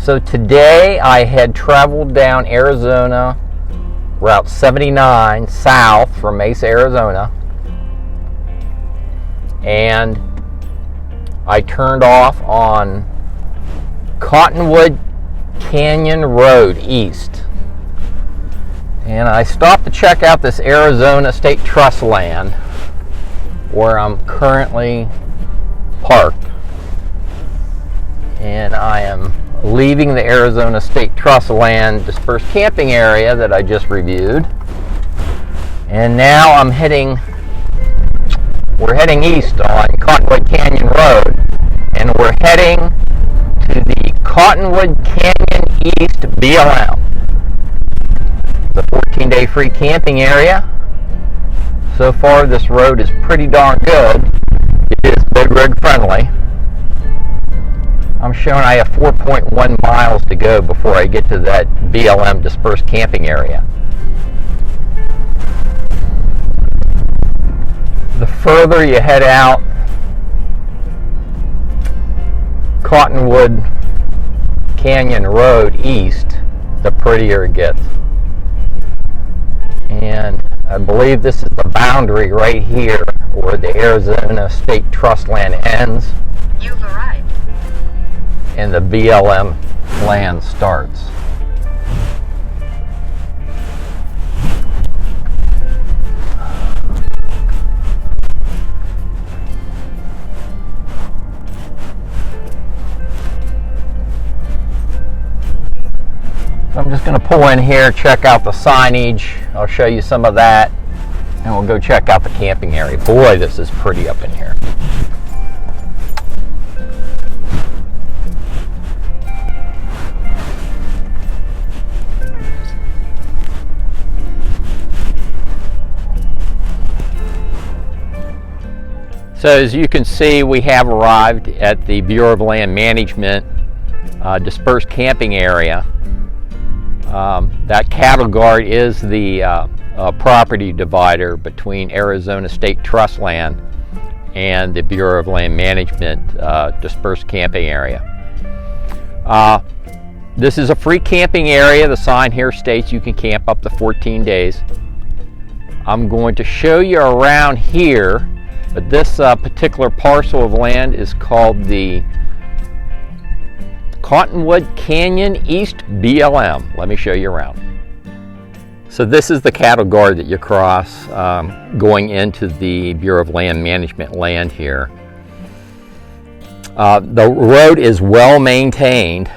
So today I had traveled down Arizona, Route 79 south from Mesa, Arizona, and I turned off on Cottonwood Canyon Road east. And I stopped to check out this Arizona State Trust land where I'm currently parked. And I am leaving the Arizona State Trust land dispersed camping area that I just reviewed. And now we're heading east on Cottonwood Canyon Road, and we're heading to the Cottonwood Canyon East BLM, the 14-day free camping area. So far this road is pretty darn good. It is big rig friendly. I'm showing I have 4.1 miles to go before I get to that BLM dispersed camping area. The further you head out Cottonwood Canyon Road east, the prettier it gets. And I believe this is the boundary right here where the Arizona State Trust land ends. You've arrived. And the BLM land starts. So I'm just going to pull in here, check out the signage. I'll show you some of that, and we'll go check out the camping area. Boy, this is pretty up in here. So as you can see, we have arrived at the Bureau of Land Management dispersed camping area. That cattle guard is the property divider between Arizona State Trust land and the Bureau of Land Management dispersed camping area. This is a free camping area. The sign here states you can camp up to 14 days. I'm going to show you around here. But this particular parcel of land is called the Cottonwood Canyon East BLM. Let me show you around. So this is the cattle guard that you cross going into the Bureau of Land Management land here. The road is well maintained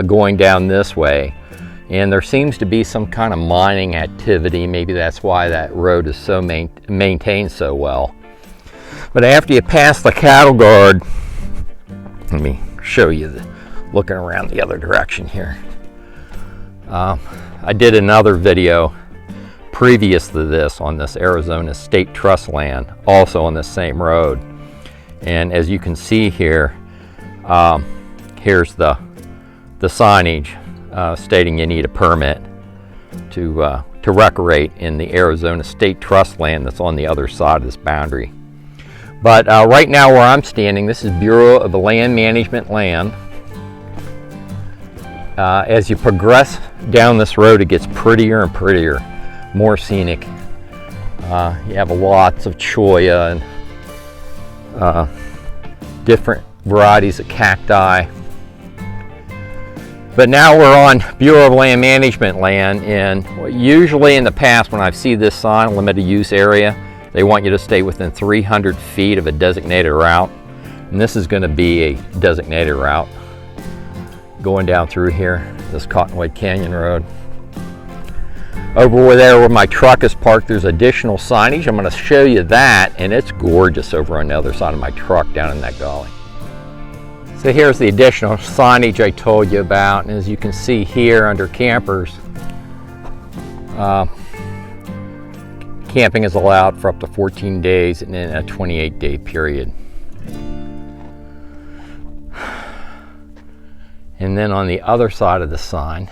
going down this way, and there seems to be some kind of mining activity. Maybe that's why that road is so maintained so well. But after you pass the cattle guard, let me show you looking around the other direction here. I did another video previous to this on this Arizona State Trust land, also on the same road. And as you can see here, here's the signage stating you need a permit to recreate in the Arizona State Trust land that's on the other side of this boundary. But right now where I'm standing, this is Bureau of Land Management land. As you progress down this road, it gets prettier and prettier, more scenic. You have lots of cholla and different varieties of cacti. But now we're on Bureau of Land Management land, and usually in the past when I've seen this sign, limited use area, they want you to stay within 300 feet of a designated route. And this is going to be a designated route going down through here, this Cottonwood Canyon Road. Over there where my truck is parked, there's additional signage. I'm going to show you that, and it's gorgeous over on the other side of my truck down in that gully. So here's the additional signage I told you about, and as you can see here under campers, camping is allowed for up to 14 days and in a 28-day period. And then on the other side of the sign,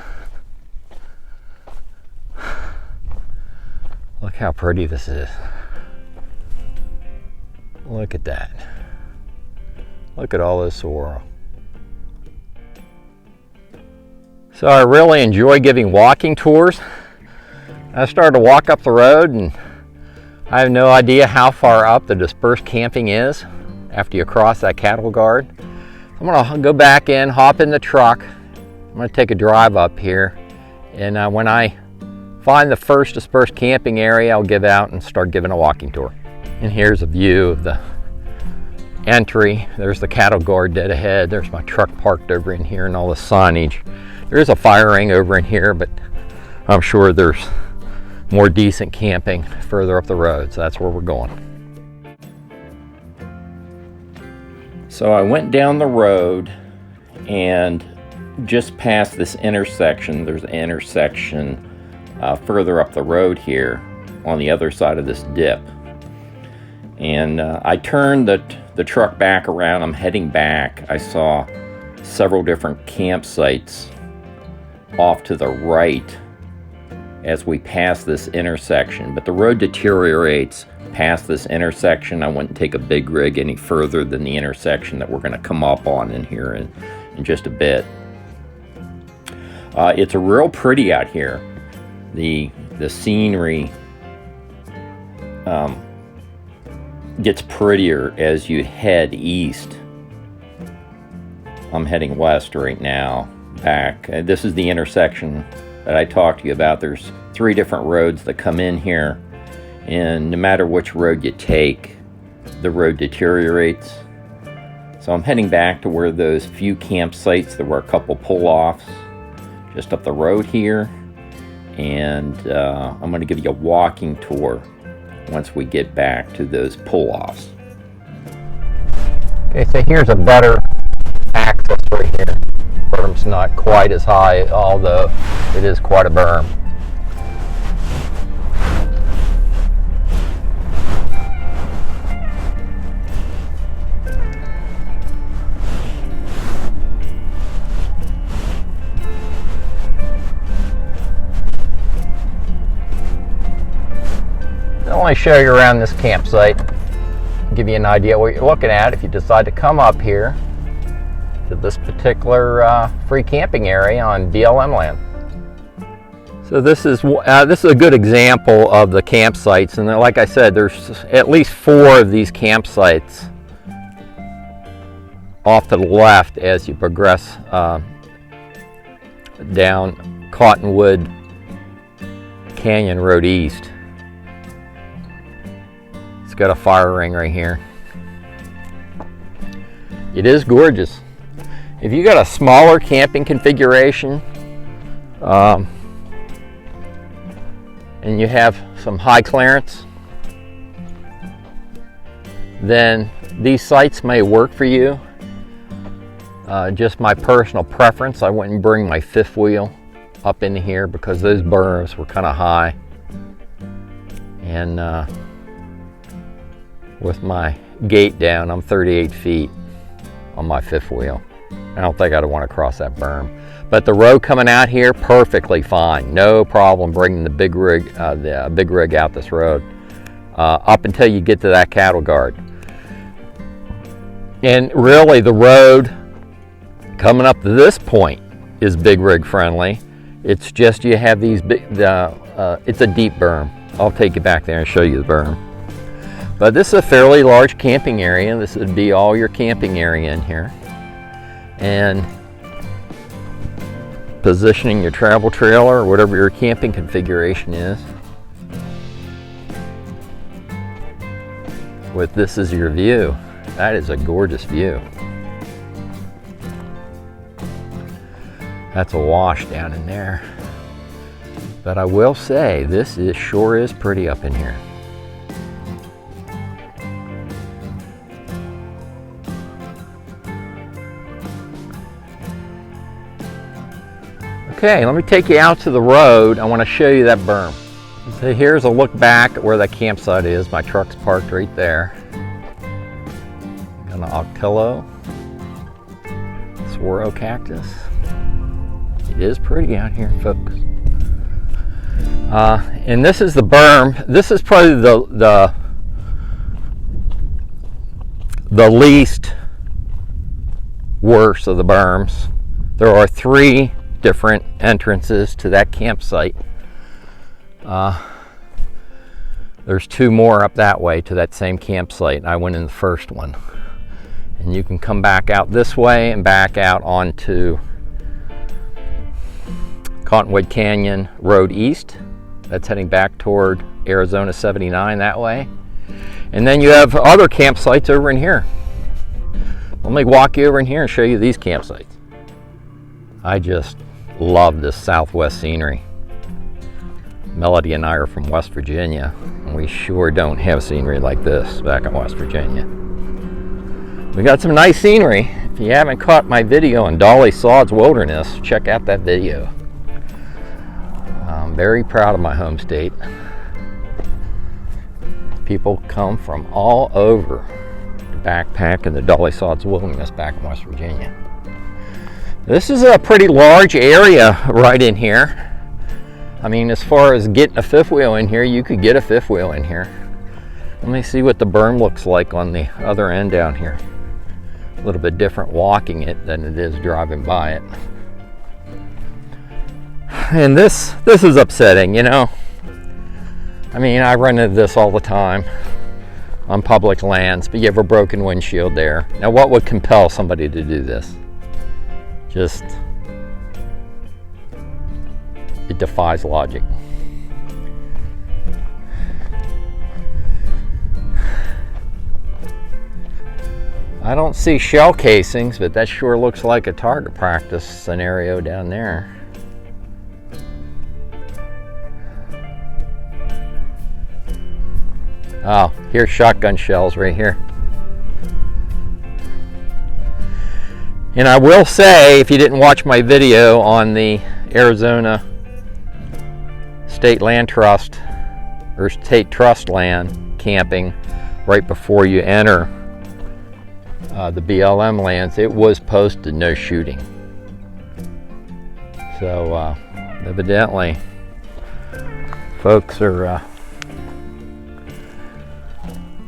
look how pretty this is. Look at that. Look at all this sorrel. So I really enjoy giving walking tours. I started to walk up the road and I have no idea how far up the dispersed camping is after you cross that cattle guard. I'm gonna go back in, hop in the truck. I'm gonna take a drive up here, and when I find the first dispersed camping area, I'll give out and start giving a walking tour. And here's a view of the entry. There's the cattle guard dead ahead. There's my truck parked over in here and all the signage. There is a fire ring over in here, but I'm sure there's more decent camping further up the road, so that's where we're going. So I went down the road, and just past this intersection, there's an intersection further up the road here on the other side of this dip. And I turned the truck back around. I'm heading back. I saw several different campsites off to the right as we pass this intersection, but the road deteriorates past this intersection. I wouldn't take a big rig any further than the intersection that we're going to come up on in here in just a bit. It's a real pretty out here. The scenery gets prettier as you head east. I'm heading west right now, back. This is the intersection that I talked to you about. There's 3 different roads that come in here, and no matter which road you take, the road deteriorates. So I'm heading back to where those few campsites, there were a couple pull-offs just up the road here, and I'm going to give you a walking tour once we get back to those pull-offs. Okay, so here's a better access right here. Berm's not quite as high, although it is quite a berm. I'll only show you around this campsite, give you an idea what you're looking at if you decide to come up here to this particular free camping area on BLM land. So this is a good example of the campsites, and like I said, there's at least 4 of these campsites off to the left as you progress down Cottonwood Canyon Road East. It's got a fire ring right here. It is gorgeous. If you got a smaller camping configuration and you have some high clearance, then these sites may work for you. Just my personal preference, I wouldn't bring my 5th wheel up into here because those berms were kind of high, and with my gate down, I'm 38 feet on my 5th wheel. I don't think I'd want to cross that berm. But the road coming out here, perfectly fine. No problem bringing the big rig out this road up until you get to that cattle guard. And really, the road coming up to this point is big rig friendly. It's just you have these big, it's a deep berm. I'll take you back there and show you the berm. But this is a fairly large camping area. This would be all your camping area in here. And positioning your travel trailer or whatever your camping configuration is. With this as your view. That is a gorgeous view. That's a wash down in there. But I will say, this sure is pretty up in here. Okay, let me take you out to the road. I want to show you that berm. So here's a look back at where that campsite is. My truck's parked right there. Got an octillo, swirl cactus. It is pretty out here, folks. And this is the berm. This is probably the least worst of the berms. There are 3 different entrances to that campsite. There's 2 more up that way to that same campsite. I went in the first one. And you can come back out this way and back out onto Cottonwood Canyon Road East. That's heading back toward Arizona 79 that way. And then you have other campsites over in here. Let me walk you over in here and show you these campsites. I just love this southwest scenery. Melody and I are from West Virginia, and we sure don't have scenery like this back in West Virginia. We got some nice scenery. If you haven't caught my video on Dolly Sod's Wilderness, check out that video. I'm very proud of my home state. People come from all over to backpack in the Dolly Sod's Wilderness back in West Virginia. This is a pretty large area right in here. I mean, as far as getting a fifth wheel in here, you could get a fifth wheel in here. Let me see what the berm looks like on the other end down here. A little bit different walking it than it is driving by it. And this is upsetting, you know. I mean, I run into this all the time on public lands, but you have a broken windshield there. Now, what would compel somebody to do this? Just, it defies logic. I don't see shell casings, but that sure looks like a target practice scenario down there. Oh, here's shotgun shells right here. And I will say, if you didn't watch my video on the Arizona State Land Trust or State Trust land camping right before you enter the BLM lands, it was posted no shooting. So evidently folks are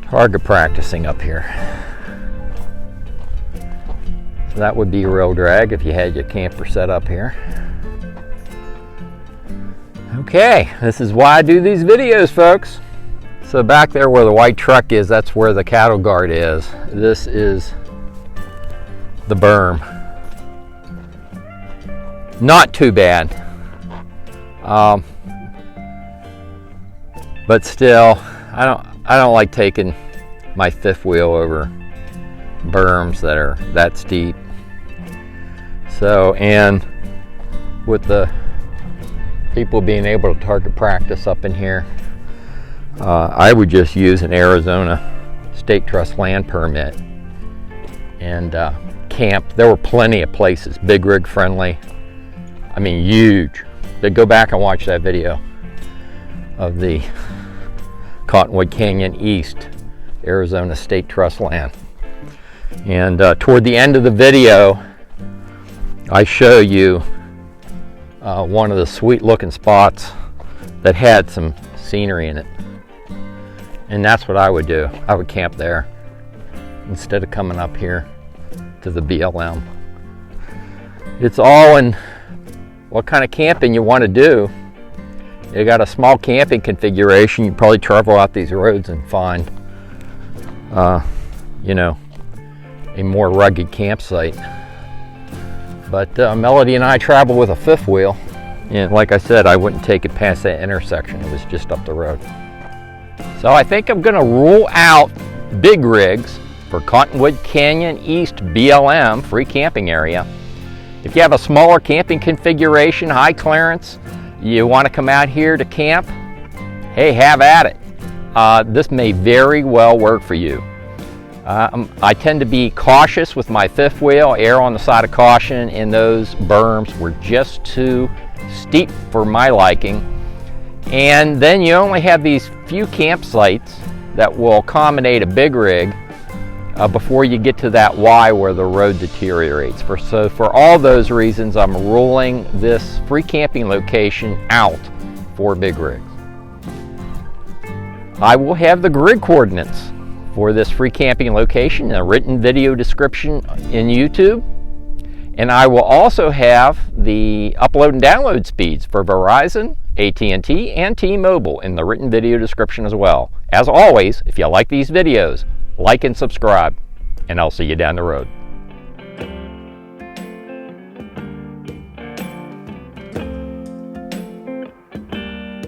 target practicing up here. So that would be a real drag if you had your camper set up here. Okay, this is why I do these videos, folks. So back there where the white truck is, that's where the cattle guard is. This is the berm. Not too bad. But still, I don't like taking my fifth wheel over berms that are that steep. So, and with the people being able to target practice up in here, I would just use an Arizona State Trust land permit and camp. There were plenty of places, big rig friendly. I mean, huge. But go back and watch that video of the Cottonwood Canyon East Arizona State Trust land. And toward the end of the video, I show you one of the sweet looking spots that had some scenery in it. And that's what I would do. I would camp there instead of coming up here to the BLM. It's all in what kind of camping you want to do. You got a small camping configuration, you probably travel out these roads and find, you know, a more rugged campsite. But Melody and I travel with a fifth wheel. And like I said, I wouldn't take it past that intersection. It was just up the road. So I think I'm gonna rule out big rigs for Cottonwood Canyon East BLM free camping area. If you have a smaller camping configuration, high clearance, you want to come out here to camp, hey, have at it. This may very well work for you. I tend to be cautious with my fifth wheel, err on the side of caution, and those berms were just too steep for my liking. And then you only have these few campsites that will accommodate a big rig before you get to that Y where the road deteriorates. So for all those reasons, I'm ruling this free camping location out for big rigs. I will have the grid coordinates for this free camping location in a written video description in YouTube. And I will also have the upload and download speeds for Verizon, AT&T, and T-Mobile in the written video description as well. As always, if you like these videos, like and subscribe, and I'll see you down the road.